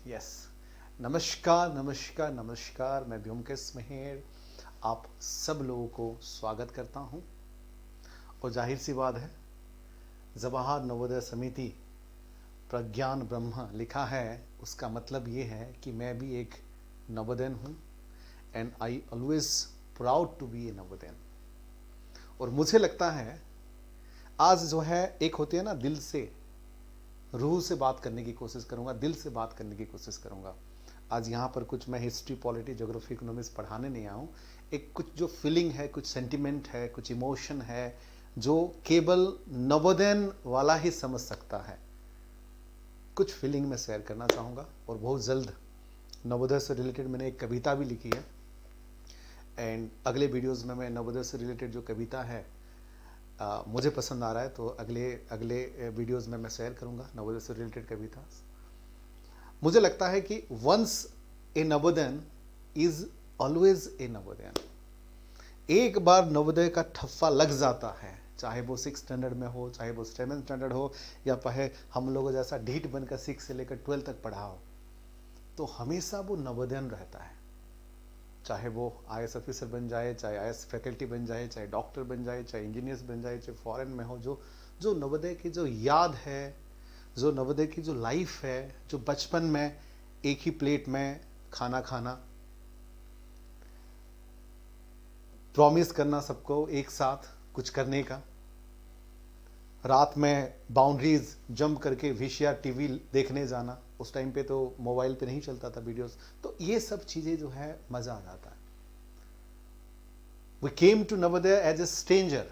Yes. नमस्कार नमस्कार नमस्कार, मैं व्योमकेश मेहर आप सब लोगों को स्वागत करता हूं। और जाहिर सी बात है, जवाहर नवोदय समिति प्रज्ञान ब्रह्म लिखा है, उसका मतलब ये है कि मैं भी एक नवोदयन हूं and I always proud to be a Navodayan. और मुझे लगता है आज जो है, एक होती है ना, दिल से रूह से बात करने की कोशिश करूंगा, दिल से बात करने की कोशिश करूंगा। आज यहाँ पर कुछ मैं हिस्ट्री, पॉलिटी, ज्योग्राफी, इकोनॉमिक्स पढ़ाने नहीं आया हूँ। एक कुछ जो फीलिंग है, कुछ सेंटिमेंट है, कुछ इमोशन है, जो केवल नवोदयन वाला ही समझ सकता है, कुछ फीलिंग मैं शेयर करना चाहूँगा। और बहुत जल्द नवोदय से रिलेटेड मैंने एक कविता भी लिखी है एंड अगले वीडियोज़ में मैं नवोदय से रिलेटेड जो कविता है मुझे पसंद आ रहा है, तो अगले अगले वीडियोज़ में मैं शेयर करूँगा नवोदय से रिलेटेड कविता। मुझे लगता है कि once a Navodayan is always a Navodayan. एक बार नवोदय का ठप्पा लग जाता है, चाहे वो 6 स्टैंडर्ड में हो, चाहे वो 7 स्टैंडर्ड हो, या पहे हम लोगों जैसा ढीठ बनकर 6 से लेकर 12 तक पढ़ा हो, तो हमेशा वो नवोदयन रहता है। चाहे वो आईएएस ऑफिसर बन जाए, चाहे आईएएस फैकल्टी बन जाए, चाहे डॉक्टर बन जाए, चाहे इंजीनियर्स बन जाए, चाहे फॉरेन में हो, जो जो नवोदय की जो याद है, जो नवोदय की जो लाइफ है, जो बचपन में एक ही प्लेट में खाना खाना, प्रॉमिस करना सबको एक साथ कुछ करने का, रात में बाउंड्रीज जंप करके वीसीआर टीवी देखने जाना, उस टाइम पे तो मोबाइल पे नहीं चलता था वीडियोस, तो ये सब चीजें जो है मजा आ जाता है। We came to Navodaya as a stranger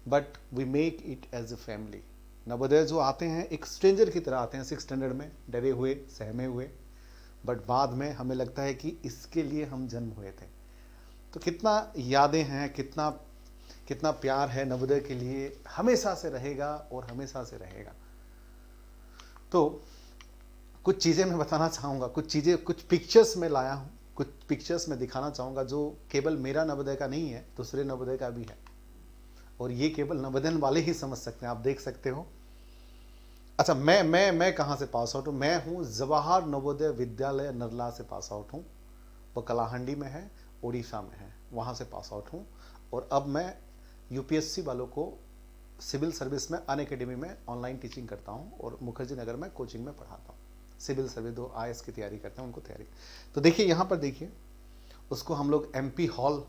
but we make it as a family. Navodaya जो आते हैं एक स्ट्रेंजर की तरह आते हैं 6 स्टैंडर्ड में, डरे हुए, सहमे हुए, बट बाद में हमें लगता है कि इसके लिए हम जन्म हुए थे। तो कितना यादें हैं, कितना कितना प्यार है नवोदय के लिए, हमेशा से रहेगा और हमेशा से रहेगा। तो कुछ चीज़ें मैं बताना चाहूँगा, कुछ चीज़ें, कुछ पिक्चर्स में लाया हूँ, कुछ पिक्चर्स में दिखाना चाहूँगा जो केवल मेरा नवोदय का नहीं है, दूसरे नवोदय का भी है, और ये केवल नवोदयन वाले ही समझ सकते हैं। आप देख सकते हो। अच्छा, मैं कहाँ से पास आउट हूँ? मैं हूँ जवाहर नवोदय विद्यालय नरला से पास आउट हूँ। वो कलाहंडी में है, उड़ीसा में है, वहाँ से पास आउट हूँ। और अब मैं यूपीएससी वालों को सिविल सर्विस में अनअकैडमी में ऑनलाइन टीचिंग करता हूँ और मुखर्जी नगर में कोचिंग में पढ़ाता हूँ। सिविल सर्विस, दो आईएएस की तैयारी करते हैं, उनको तैयारी। तो देखिए यहाँ पर, देखिए उसको हम लोग एमपी हॉल,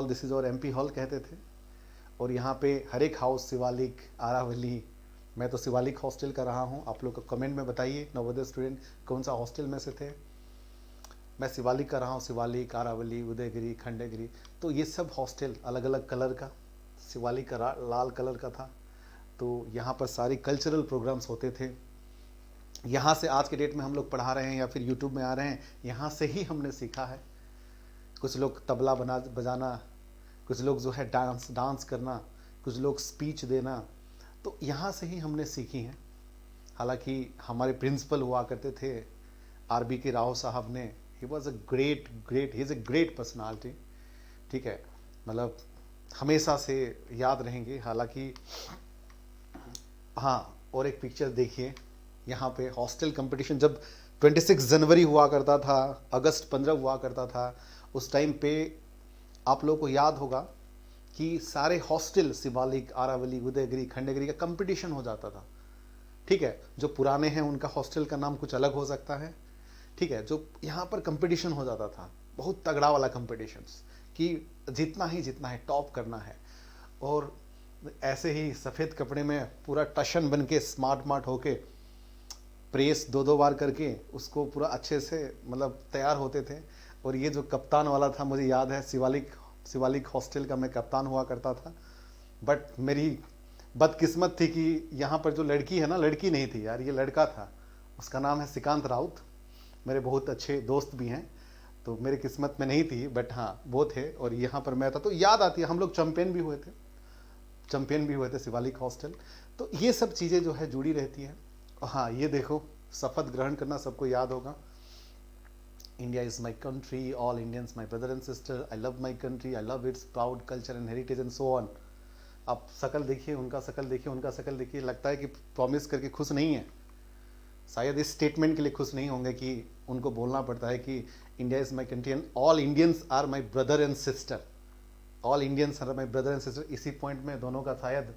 दिस इज और एमपी हॉल कहते थे। और यहाँ पे हर एक हाउस, शिवालिक, आरावली, मैं तो शिवालिक हॉस्टल का रहा हूँ। आप लोग को कमेंट में बताइए नवोदय स्टूडेंट कौन सा हॉस्टल में से थे। मैं शिवालिक का रहा हूँ, शिवालिक, आरावली, उदयगिरी, खंडगिरी। तो ये सब हॉस्टल अलग अलग कलर का, शिवालिक का लाल कलर का था। तो यहाँ पर सारी कल्चरल प्रोग्राम्स होते थे। यहाँ से आज के डेट में हम लोग पढ़ा रहे हैं या फिर यूट्यूब में आ रहे हैं, यहाँ से ही हमने सीखा है। कुछ लोग तबला बजाना, कुछ लोग जो है डांस करना, कुछ लोग स्पीच देना, तो यहाँ से ही हमने सीखी हैं। हालांकि हमारे प्रिंसिपल हुआ करते थे आरबी के राव साहब ने, he was a great he is a great personality. ठीक है, मतलब हमेशा से याद रहेंगे। हालांकि हाँ, और एक पिक्चर देखिए, यहाँ पे हॉस्टल कंपटीशन जब 26 जनवरी हुआ करता था, अगस्त 15 हुआ करता था, उस टाइम पे आप लोगों को याद होगा कि सारे हॉस्टल, शिवालिक, आरावली, उदयगिरी, खंडगिरी का कंपटीशन हो जाता था। ठीक है, जो पुराने हैं उनका हॉस्टल का नाम कुछ अलग हो सकता है। ठीक है, जो यहाँ पर कंपटीशन हो जाता था, बहुत तगड़ा वाला कंपटीशन, कि जितना है टॉप करना है। और ऐसे ही सफ़ेद कपड़े में पूरा टशन बन के स्मार्ट होके प्रेस 2-2 बार करके उसको पूरा अच्छे से मतलब तैयार होते थे। और ये जो कप्तान वाला था, मुझे याद है शिवालिक हॉस्टल का मैं कप्तान हुआ करता था। बट मेरी बदकिस्मत थी कि यहाँ पर जो लड़की है ना, लड़की नहीं थी यार, ये लड़का था। उसका नाम है श्रीकांत राउत। मेरे बहुत अच्छे दोस्त भी हैं, तो मेरी किस्मत में नहीं थी, बट हाँ वो थे। और यहाँ पर मैं था, तो याद आती है, हम लोग चैंपियन भी हुए थे शिवालिक हॉस्टल। तो ये सब चीज़ें जो है जुड़ी रहती हैं। हाँ, ये देखो, शपथ ग्रहण करना सबको याद होगा। India is my country, all Indians my brother and sister, I love my country, I love it's proud culture and heritage and so on. आप शकल देखिए, उनका शकल देखिए, लगता है कि प्रॉमिस करके खुश नहीं है, शायद इस स्टेटमेंट के लिए खुश नहीं होंगे कि उनको बोलना पड़ता है कि India is my country and all Indians are my brother and sister, all Indians are my brother and sister. इसी पॉइंट में दोनों का शायद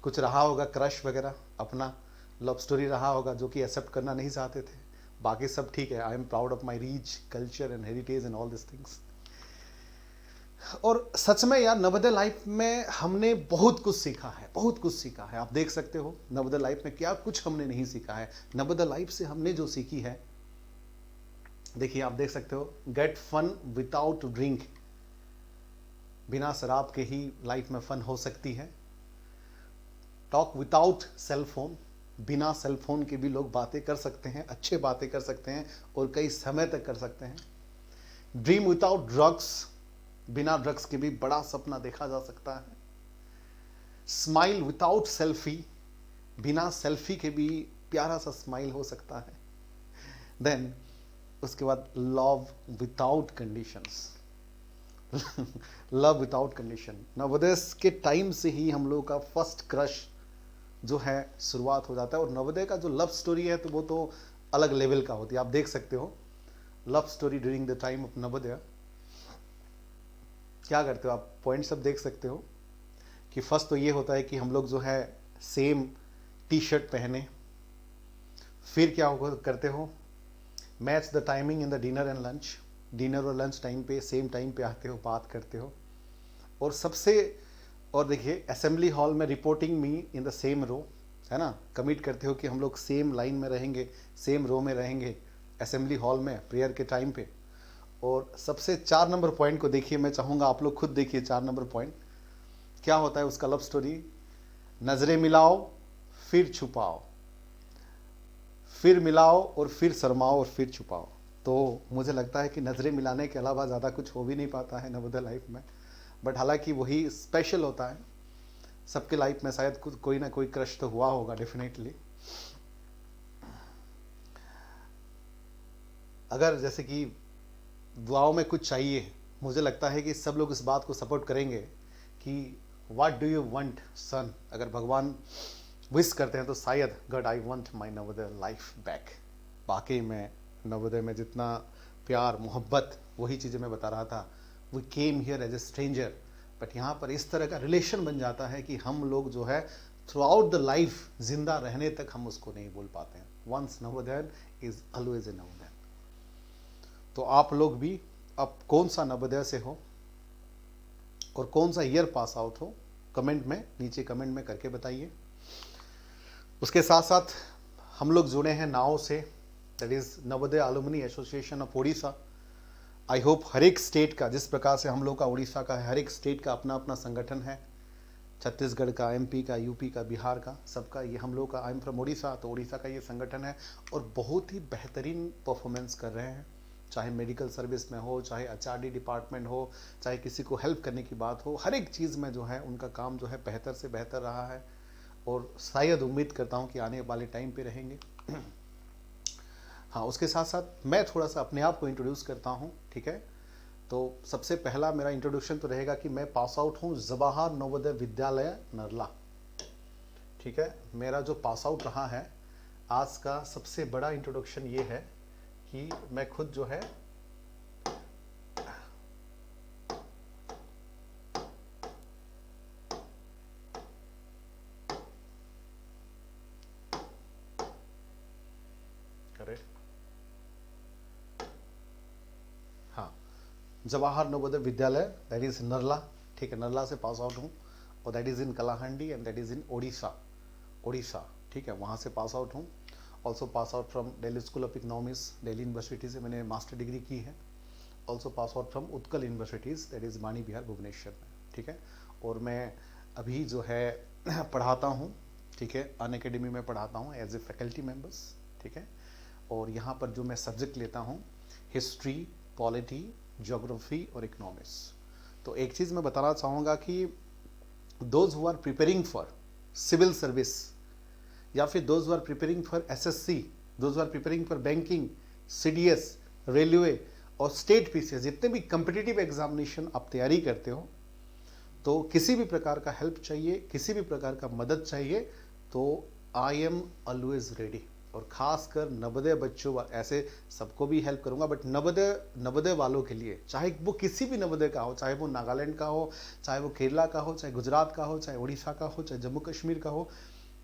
कुछ रहा होगा, क्रश वगैरह, अपना लव स्टोरी रहा होगा जो कि एक्सेप्ट करना नहीं चाहते थे। बाकी सब ठीक है, I am proud of my reach, culture and heritage and all this things. और सच में यार नवोदय लाइफ में हमने बहुत कुछ सीखा है, बहुत कुछ सीखा है। आप देख सकते हो नवोदय लाइफ में क्या कुछ हमने नहीं सीखा है। नवोदय लाइफ से हमने जो सीखी है, देखिए आप देख सकते हो, गेट फन विदाउट ड्रिंक, बिना शराब के ही लाइफ में फन हो सकती है। टॉक विदाउट सेल फोन, बिना सेल फोन के भी लोग बातें कर सकते हैं, अच्छे बातें कर सकते हैं और कई समय तक कर सकते हैं। ड्रीम विदाउट ड्रग्स, बिना ड्रग्स के भी बड़ा सपना देखा जा सकता है। स्माइल विदाउट सेल्फी, बिना सेल्फी के भी प्यारा सा स्माइल हो सकता है। देन उसके बाद love without conditions, love without condition. Navodaya के टाइम से ही हम लोगों का फर्स्ट क्रश जो है शुरुआत हो जाता है। और नवोदय का जो लव स्टोरी है तो वो तो अलग लेवल का होती है। आप देख सकते हो love story during the time of Navodaya. क्या करते हो आप, पॉइंट सब देख सकते हो कि फर्स्ट तो ये होता है कि हम लोग जो है सेम टी शर्ट पहने। फिर क्या करते हो, match the timing in the dinner and lunch, dinner और लंच टाइम पे सेम टाइम पे आते हो, बात करते हो। और और देखिए असेंबली हॉल में reporting me in the same row, है ना, कमिट करते हो कि हम लोग सेम लाइन में रहेंगे, सेम रो में रहेंगे असेंबली हॉल में प्रेयर के टाइम पे। और सबसे 4 नंबर पॉइंट को देखिए, मैं चाहूँगा आप लोग खुद देखिए 4 नंबर पॉइंट क्या होता है उसका लव स्टोरी। नजरें मिलाओ फिर छुपाओ, फिर मिलाओ और फिर शर्माओ और फिर छुपाओ। तो मुझे लगता है कि नजरें मिलाने के अलावा ज़्यादा कुछ हो भी नहीं पाता है नवोदय लाइफ में। बट हालांकि वही स्पेशल होता है सबके लाइफ में, शायद कोई ना कोई क्रश तो हुआ होगा डेफिनेटली। अगर जैसे कि दुआओं में कुछ चाहिए, मुझे लगता है कि सब लोग इस बात को सपोर्ट करेंगे कि व्हाट डू यू वांट सन। अगर भगवान विश करते हैं तो शायद God I want my Navodaya life back. वाकई में नवोदय में जितना प्यार मोहब्बत, वही चीज़ें मैं बता रहा था। We came here as a stranger, but यहाँ पर इस तरह का रिलेशन बन जाता है कि हम लोग जो है थ्रू आउट द लाइफ, जिंदा रहने तक हम उसको नहीं भूल पाते हैं। Once Navodaya is always a Navodaya. तो आप लोग भी अब कौन सा नवोदय से हो और कौन सा ईयर पास आउट हो, कमेंट में, नीचे कमेंट में करके बताइए। उसके साथ साथ हम लोग जुड़े हैं नाव से, that is Navodaya alumni association of Orissa. I hope हर एक स्टेट का, जिस प्रकार से हम लोग का उड़ीसा का है, हर एक स्टेट का अपना अपना संगठन है। छत्तीसगढ़ का, एमपी का, यूपी का, बिहार का, सबका ये हम लोग का, आई एम फ्रॉम उड़ीसा, तो उड़ीसा का ये संगठन है और बहुत ही बेहतरीन परफॉर्मेंस कर रहे हैं। चाहे मेडिकल सर्विस में हो, चाहे एचआरडी डिपार्टमेंट हो, चाहे किसी को हेल्प करने की बात हो, हर एक चीज़ में जो है उनका काम जो है बेहतर से बेहतर रहा है। और शायद उम्मीद करता हूँ कि आने वाले टाइम पे रहेंगे। हाँ, उसके साथ साथ मैं थोड़ा सा अपने आप को इंट्रोड्यूस करता हूँ, ठीक है। तो सबसे पहला मेरा इंट्रोडक्शन तो रहेगा कि मैं पास आउट हूँ जवाहर नवोदय विद्यालय नरला, ठीक है। मेरा जो पास आउट रहा है, आज का सबसे बड़ा इंट्रोडक्शन ये है कि मैं खुद जो है जवाहर नवोदय विद्यालय, दैट इज नरला, ठीक है, नरला से पास आउट हूँ। और that is in Kalahandi and that is in Odisha, ठीक है, वहाँ से पास आउट हूँ। Also pass out from Delhi school of economics, Delhi university से मैंने मास्टर डिग्री की है। Also pass out from Utkal universities, that is Vani Vihar Bhubaneswar में, ठीक है। और मैं अभी जो है पढ़ाता हूँ, ठीक है, अन अकेडमी में पढ़ाता हूँ एज ए फैकल्टी मेम्बर्स, ठीक है। और यहाँ पर जो मैं सब्जेक्ट लेता हूँ, हिस्ट्री, पॉलिटी, ज्योग्राफी और इकोनॉमिक्स। तो एक चीज़ मैं बताना चाहूँगा कि those who are preparing for civil service या फिर those who are preparing for SSC, those who are preparing for banking, CDS, railway और स्टेट पीसीएस, जितने भी कम्पिटिटिव एग्जामिनेशन आप तैयारी करते हो, तो किसी भी प्रकार का हेल्प चाहिए, किसी भी प्रकार का मदद चाहिए, तो आई एम ऑलवेज रेडी। और ख़ासकर नवोदय बच्चों ऐसे सबको भी हेल्प करूंगा, बट नवोदय वालों के लिए, चाहे वो किसी भी नवोदय का हो, चाहे वो नागालैंड का हो, चाहे वो केरला का हो, चाहे गुजरात का हो, चाहे उड़ीसा का हो, चाहे जम्मू कश्मीर का हो,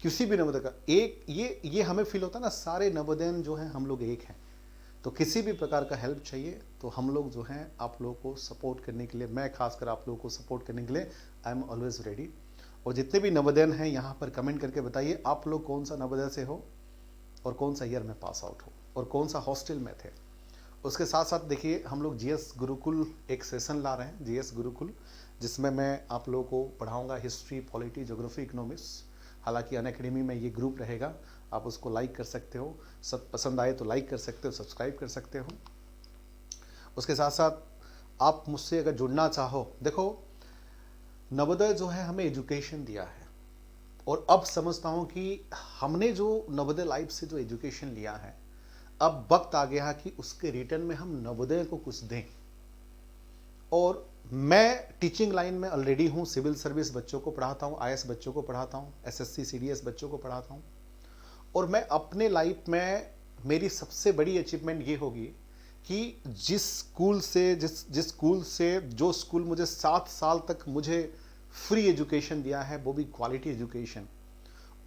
किसी भी नवोदय का, एक ये हमें फील होता है ना, सारे नवोदयन जो हैं हम लोग एक हैं। तो किसी भी प्रकार का हेल्प चाहिए तो हम लोग जो हैं आप लोगों को सपोर्ट करने के लिए, मैं खासकर आप लोगों को सपोर्ट करने के लिए आई एम ऑलवेज रेडी। और जितने भी नवोदयन हैं यहाँ पर कमेंट करके बताइए आप लोग कौन सा नवोदय से हो और कौन सा ईयर में पास आउट हो और कौन सा हॉस्टल में थे। उसके साथ साथ देखिए हम लोग जीएस गुरुकुल एक सेशन ला रहे हैं, जीएस गुरुकुल, जिसमें मैं आप लोगों को पढ़ाऊंगा हिस्ट्री, पॉलिटी, ज्योग्राफी, इकोनॉमिक्स। हालांकि अनअकैडमी में ये ग्रुप रहेगा, आप उसको लाइक कर सकते हो, सब पसंद आए तो लाइक कर सकते हो, सब्सक्राइब कर सकते हो। उसके साथ साथ आप मुझसे अगर जुड़ना चाहो, देखो नवोदय जो है हमें एजुकेशन दिया है, और अब समझता हूँ कि हमने जो नवोदय लाइफ से जो एजुकेशन लिया है, अब वक्त आ गया कि उसके रिटर्न में हम नवोदय को कुछ दें। और मैं टीचिंग लाइन में ऑलरेडी हूँ, सिविल सर्विस बच्चों को पढ़ाता हूँ, आईएएस बच्चों को पढ़ाता हूँ, एसएससी सीडीएस बच्चों को पढ़ाता हूँ। और मैं अपने लाइफ में मेरी सबसे बड़ी अचीवमेंट ये होगी कि जो स्कूल मुझे 7 साल तक मुझे फ्री एजुकेशन दिया है, वो भी क्वालिटी एजुकेशन,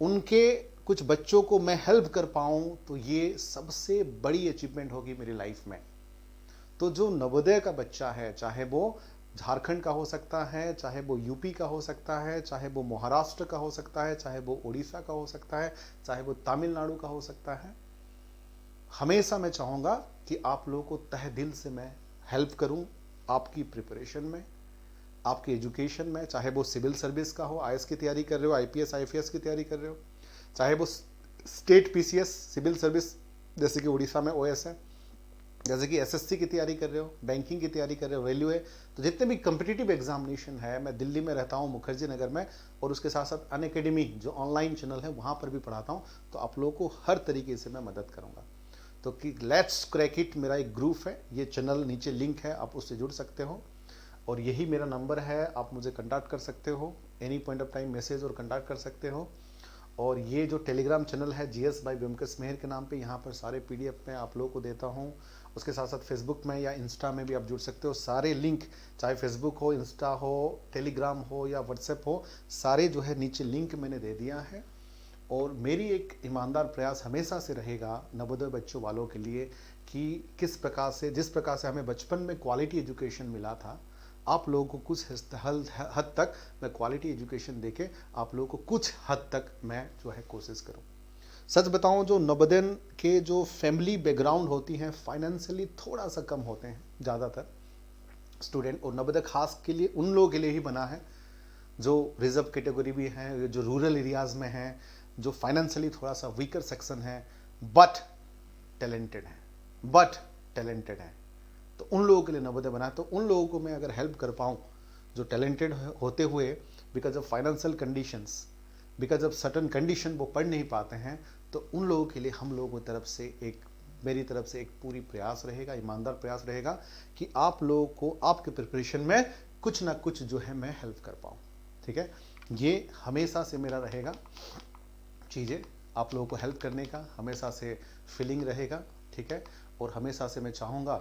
उनके कुछ बच्चों को मैं हेल्प कर पाऊँ, तो ये सबसे बड़ी अचीवमेंट होगी मेरी लाइफ में। तो जो नवोदय का बच्चा है, चाहे वो झारखंड का हो सकता है, चाहे वो यूपी का हो सकता है, चाहे वो महाराष्ट्र का हो सकता है, चाहे वो उड़ीसा का हो सकता है, चाहे वो तमिलनाडु का हो सकता है, हमेशा मैं चाहूँगा कि आप लोगों को तहे दिल से मैं हेल्प करूँ आपकी प्रिपरेशन में, आपकी एजुकेशन में। चाहे वो सिविल सर्विस का हो, आईएएस की तैयारी कर रहे हो, आईपीएस आईएफएस की तैयारी कर रहे हो, चाहे वो स्टेट पीसीएस सिविल सर्विस जैसे कि उड़ीसा में ओएस है, जैसे कि एसएससी की तैयारी कर रहे हो, बैंकिंग की तैयारी कर रहे हो, रेलवे, तो जितने भी कम्पिटिटिव एग्जामिनेशन है, मैं दिल्ली में रहता हूँ, मुखर्जी नगर में, और उसके साथ साथ अनअकैडमी जो ऑनलाइन चैनल है वहाँ पर भी पढ़ाता हूँ। तो आप लोगों को हर तरीके से मैं मदद करूँगा। तो कि लेट्स क्रैक इट मेरा एक ग्रुप है, ये चैनल नीचे लिंक है, आप उससे जुड़ सकते हो, और यही मेरा नंबर है, आप मुझे कॉन्टैक्ट कर सकते हो, any point of time message और कॉन्टैक्ट कर सकते हो। और ये जो टेलीग्राम चैनल है जीएस बाय व्योमकेश मेहर के नाम पे, यहाँ पर सारे पीडीएफ में आप लोगों को देता हूँ। उसके साथ साथ फेसबुक में या इंस्टा में भी आप जुड़ सकते हो, सारे लिंक, चाहे फेसबुक हो, इंस्टा हो, टेलीग्राम हो या व्हाट्सएप हो, सारे जो है नीचे लिंक मैंने दे दिया है। और मेरी एक ईमानदार प्रयास हमेशा से रहेगा नवोदय बच्चों वालों के लिए कि जिस प्रकार से हमें बचपन में क्वालिटी एजुकेशन मिला था, आप लोगों को कुछ हद तक मैं क्वालिटी एजुकेशन देके आप लोगों को कुछ हद तक मैं जो है कोशिश करूं। सच बताऊं, जो नवोदयन के जो फैमिली बैकग्राउंड होती हैं, फाइनेंशियली थोड़ा सा कम होते हैं ज़्यादातर स्टूडेंट, और नवोदय खास के लिए उन लोगों के लिए ही बना है जो रिजर्व कैटेगरी भी हैं, जो रूरल एरियाज़ में हैं, जो फाइनेंशियली थोड़ा सा वीकर सेक्शन है, बट टैलेंटेड है। तो उन लोगों के लिए नवोदय बना है। तो उन लोगों को मैं अगर हेल्प कर पाऊँ जो टैलेंटेड होते हुए because of financial conditions, because of certain condition वो पढ़ नहीं पाते हैं, तो उन लोगों के लिए हम लोगों की तरफ से मेरी तरफ से एक पूरी प्रयास रहेगा, ईमानदार प्रयास रहेगा कि आप लोगों को आपके प्रिपरेशन में कुछ ना कुछ जो है मैं हेल्प कर पाऊँ। ठीक है, ये हमेशा से मेरा रहेगा चीज़ें, आप लोगों को हेल्प करने का हमेशा से फीलिंग रहेगा। ठीक है, और हमेशा से मैं चाहूँगा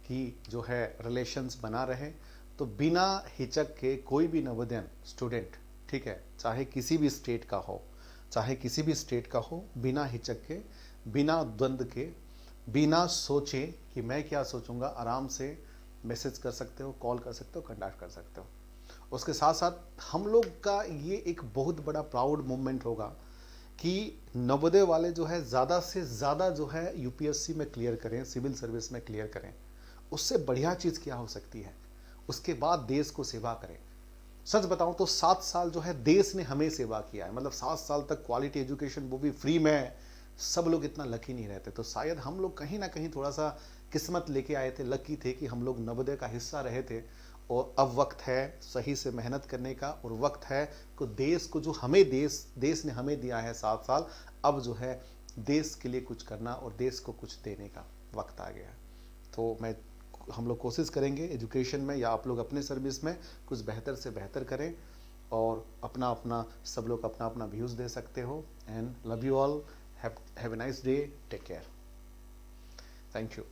कि जो है रिलेशंस बना रहे। तो बिना हिचक के कोई भी नवोदयन स्टूडेंट, ठीक है, चाहे किसी भी स्टेट का हो, बिना हिचक के, बिना द्वंद्व के, बिना सोचे कि मैं क्या सोचूंगा, आराम से मैसेज कर सकते हो, कॉल कर सकते हो, कॉन्टैक्ट कर सकते हो। उसके साथ साथ हम लोग का ये एक बहुत बड़ा प्राउड मोमेंट होगा कि नवोदय वाले जो है ज़्यादा से ज़्यादा जो है यूपीएससी में क्लियर करें, सिविल सर्विस में क्लियर करें। उससे बढ़िया चीज़ क्या हो सकती है, उसके बाद देश को सेवा करें। सच बताऊं तो 7 साल जो है देश ने हमें सेवा किया है, मतलब 7 साल तक क्वालिटी एजुकेशन, वो भी फ्री में। सब लोग इतना लकी नहीं रहते, तो शायद हम लोग कहीं ना कहीं थोड़ा सा किस्मत लेके आए थे, लकी थे कि हम लोग नवोदय का हिस्सा रहे थे। और अब वक्त है सही से मेहनत करने का, और वक्त है कि देश को जो हमें देश ने हमें दिया है 7 साल, अब जो है देश के लिए कुछ करना और देश को कुछ देने का वक्त आ गया। तो हम लोग कोशिश करेंगे एजुकेशन में, या आप लोग अपने सर्विस में कुछ बेहतर से बेहतर करें, और सब लोग अपना अपना व्यूज़ दे सकते हो। And love you all, have a nice day, take care, thank you.